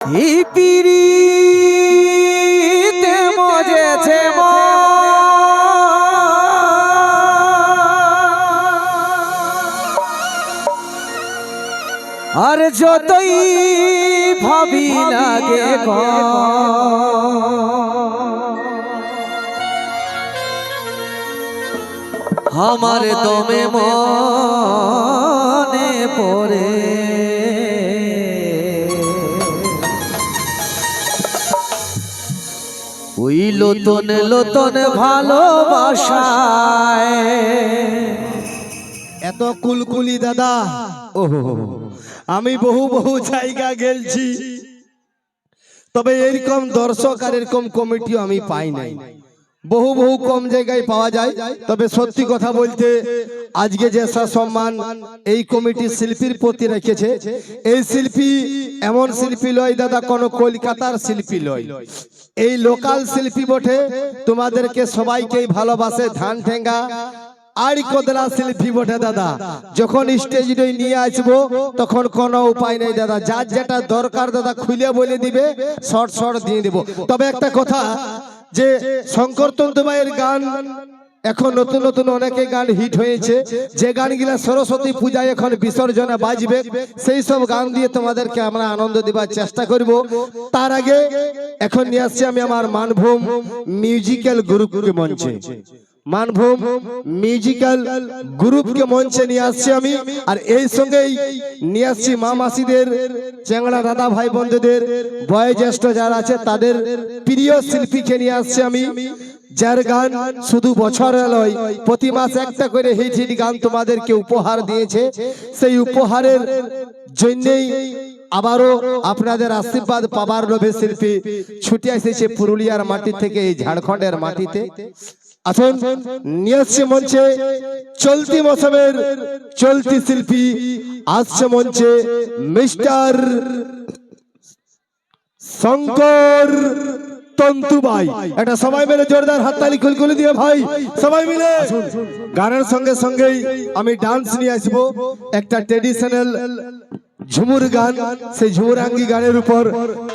এই পিরিতে মজেছে আর যতই ভাবি লাগে আমার দমে মনে পড়ে ওই লোতন লোতন ভালোবাসায়। এত কুলকুলি দাদা, আমি বহু বহু জায়গা গেলছি, তবে এরকম দর্শক আর এরকম কমিটিও আমি পাই নাই। বহু বহু কম জায়গায় পাওয়া যায়। তবে সত্যি কথা বলতে আজকে যে সম্মান এই কমিটি শিল্পীর প্রতি রেখেছে, এই শিল্পী এমন শিল্পী লয় দাদা, কোন কলকাতার শিল্পী লয়, এই লোকাল শিল্পী বটে। তোমাদেরকে সবাইকেই ভালোবাসে, ধান ঠেঙ্গা আর কদলা শিল্পী বটে দাদা। যখন স্টেজ নিয়ে আসবো তখন কোনো উপায় নেই দাদা, যার যেটা দরকার দাদা খুলে বলে দিবে, শর্ট শর্ট দিয়ে দেব। তবে একটা কথা, যে শঙ্কর তন্তু ভাইয়ের গান এখন নতুন নতুন অনেকে গান হিট হয়েছে, যে গানগুলা সরস্বতী পূজায় এখন বিসর্জনে বাজবে, সেই সব গান দিয়ে তোমাদেরকে আমরা আনন্দ দেবার চেষ্টা করব। তার আগে এখন নিয়ে আসছি আমি আমার মানভূম মিউজিক্যাল গ্রুপকে মঞ্চে, মানভূম মিউজিক্যাল গ্রুপকে মঞ্চে নিয়ে আসছি আমি। আর এই সঙ্গেই নিয়ে আসছি মা মাসিদের, চ্যাংড়া দাদা ভাই বন্ধুদের, বয়োজ্যেষ্ঠ যারা আছে তাদের প্রিয় শিল্পীকে নিয়ে আসছি আমি, যার গান শুধু বছরে নয়, প্রতি মাস একটা করে হিট হিট গান তোমাদেরকে উপহার দিয়েছে। সেই উপহারের জন্যই আবারও আপনাদের আশীর্বাদ পাবার লোভে শিল্পী ছুটে এসেছে পুরুলিয়ার মাটি থেকে এই ঝাড়খণ্ডের মাটিতে। আসুন নিয়ে আসছে মঞ্চে চলতি মৌসুমের চলতি শিল্পী, আসছে মঞ্চে মিস্টার শঙ্কর তন্তু ভাই। এটা সবাই মিলে জোরদার হাততালি খুলকুলি দিয়ে ভাই সবাই মিলে। গানের সঙ্গে সঙ্গেই আমি ডান্স নিয়ে আসবো, একটা ট্রেডিশনাল ঝুমুর গান। সেই ঝুমুরাঙ্গি গানের উপর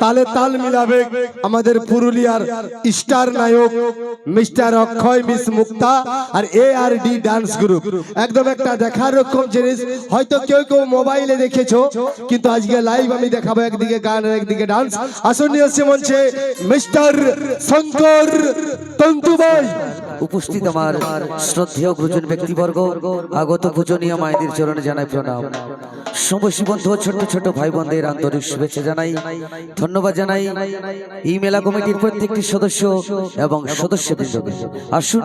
তালে তাল মিলাবে আমাদের পুরুলিয়ার স্টার নায়ক মিস্টার অক্ষয় মিস মুক্তা আর ARD ডান্স গ্রুপ। একদম একটা দেখার রকম জিনিস, হয়তো কেউ কেউ মোবাইলে দেখেছো, কিন্তু আজকে লাইভ আমি দেখাবো, একদিকে গান আর একদিকে ডান্স। আসুন নিয়ে আসছে মঞ্চে মিস্টার শঙ্কর তন্তু ভাই। উপস্থিত আমার শ্রদ্ধেয় গুরুজন ব্যক্তিবর্গ, আগত পূজনীয় মায়েদের চরণে জানাই প্রণাম। সমবয়সী বন্ধু, ছোট ছোট ভাই বোনদের আন্তরিক শুভেচ্ছা জানাই, ধন্যবাদ জানাই এই মেলা কমিটির প্রত্যেকটি সদস্য এবং সদস্যবৃন্দকে। আসুন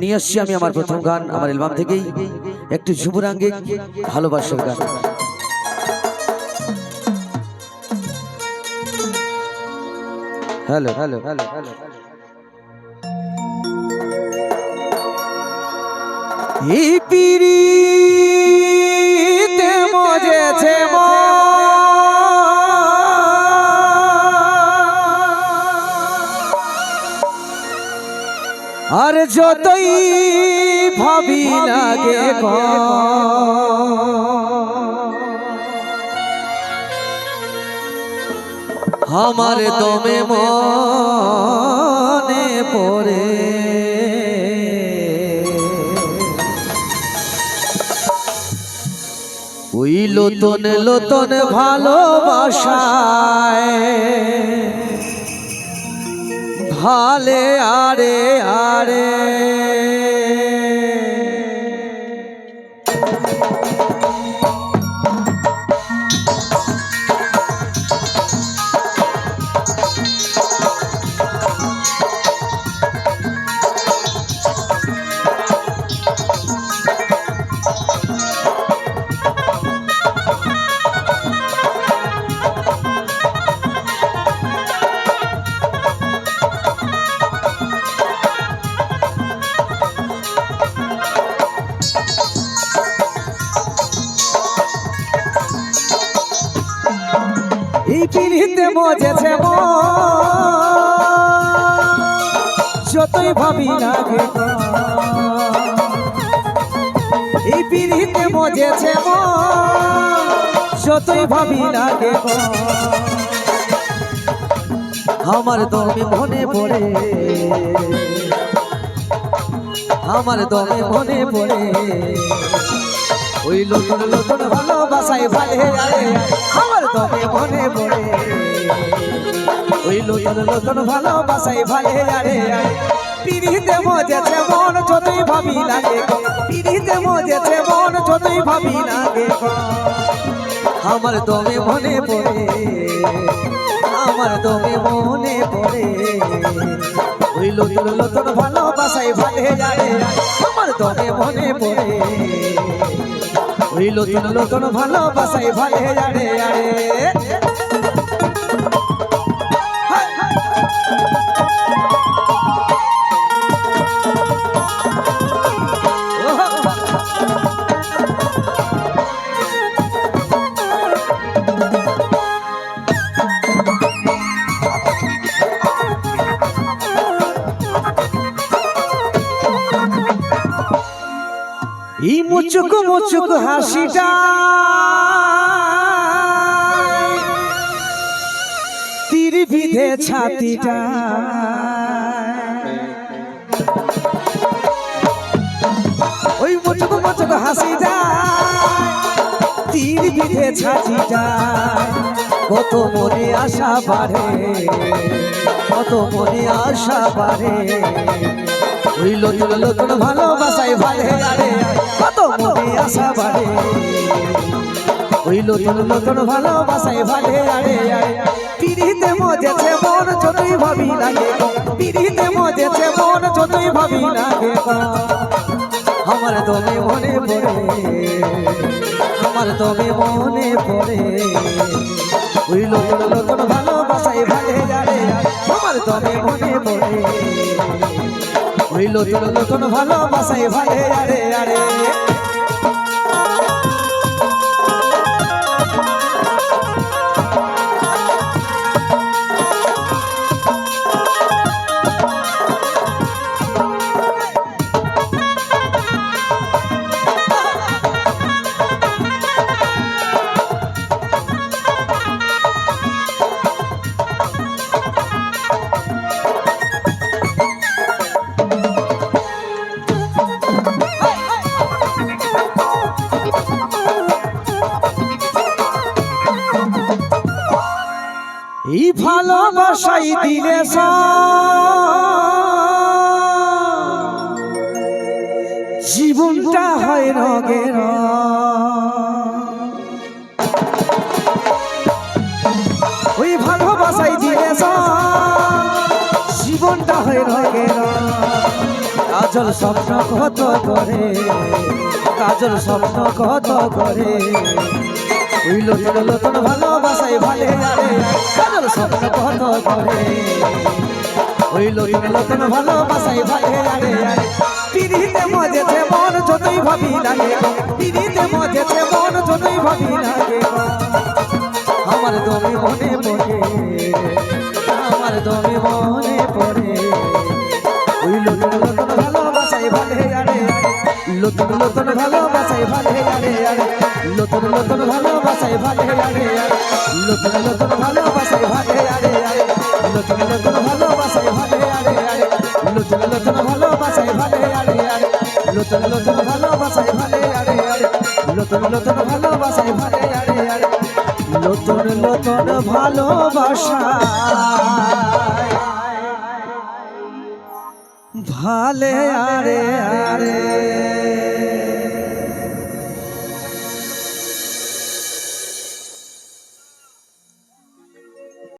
নিয়ে আসছি আমি আমার প্রথম গান, আমার অ্যালবাম থেকেই একটু ঝুমুরাঙ্গিক ভালোবাসার গান। Hello hello hello hello. এই পিরিতে মজেছে আর যতই ভাবি লাগে আমার দমে মনে পড়ে ওই লোতন লোতন ভালোবাসায়। ভালে আরে আরে এই পিড়িতে মজেছে যতই ভাবি লাগে এই পিড়িতে মজেছে যতই ভাবি লাগে আমার দমে মনে পড়ে, আমার দমে মনে পড়ে ওই নতুন নতুন ভালোবাসায় ভালে আরে আমার দমে মনে পড়ে ওই নতুন নতুন ভালোবাসায় ভালে আরে পিড়িতে মজেছে মন যতই ভাবি লাগে পিড়িতে মজেছে মন যতই ভাবি লাগে আমার দমে মনে পড়ে, আমার দমে মনে পড়ে ওই নতুন নতুন ভালোবাসায় ভালে আরে আমার দমে মনে পড়ে ওই নতুন নতুন ভালোবাসায় ভালে আরে আরে এই মুচুক মুচুক হাসিটা তীর বিধে ছাতিটা ওই মুচুক মুচুক হাসিটা তীর বিধে ছাতিটা কত মনে আশা বাড়ে, কত মনে আশা বাড়ে ওই নতুন নতুন ভালোবাসায় ভালে আরে কত মনে আশা বাড়ে ওই নতুন নতুন ভালোবাসায় ভালে আরে আরে পিড়িতে মজেছে মন যতই ভাবি লাগে পিড়িতে মজেছে মন যতই ভাবি লাগে আমার দমে মনে পড়ে, আমার দমে মনে পড়ে ওই নতুন নতুন ভালোবাসায় ভালে আরে আমার দমে মনে পড়ে ওই নতুন নতুন ভালোবাসায় ভালে আরে আরে এই ভালোবাসাই দিলে জীবনটা হয় রঙের ওই ভালোবাসাই দিলে জীবনটা হয় রঙের কাজল স্বপ্ন কত করে, কাজল স্বপ্ন কত করে ওই নতুন নতুন ভালোবাসায় ভালে আরে কাজল স্বপ্ন কত করে ওই নতুন নতুন ভালোবাসায় ভালে আরে আরে পিড়িতে মজেছে মন যতই ভাবি লাগে পিড়িতে মজেছে মন যতই ভাবি লাগে আমার দমে মনে পড়ে, আমার দমে মনে পড়ে ওই নতুন নতুন ভালোবাসায় ভালে আরে নতুন নতুন ভালোবাসায় ভালে আরে আরে নতুন নতুন ভালোবাসায় ভালে আরে আরে নতুন নতুন ভালোবাসায় ভালে আরে আরে নতুন নতুন ভালোবাসায় ভালে আরে আরে নতুন নতুন ভালোবাসায় ভালে আরে আরে নতুন নতুন ভালোবাসায় ভালে আরে আরে নতুন নতুন ভালোবাসায় ভালে আরে আরে নতুন নতুন ভালোবাসা ভালে আরে আরে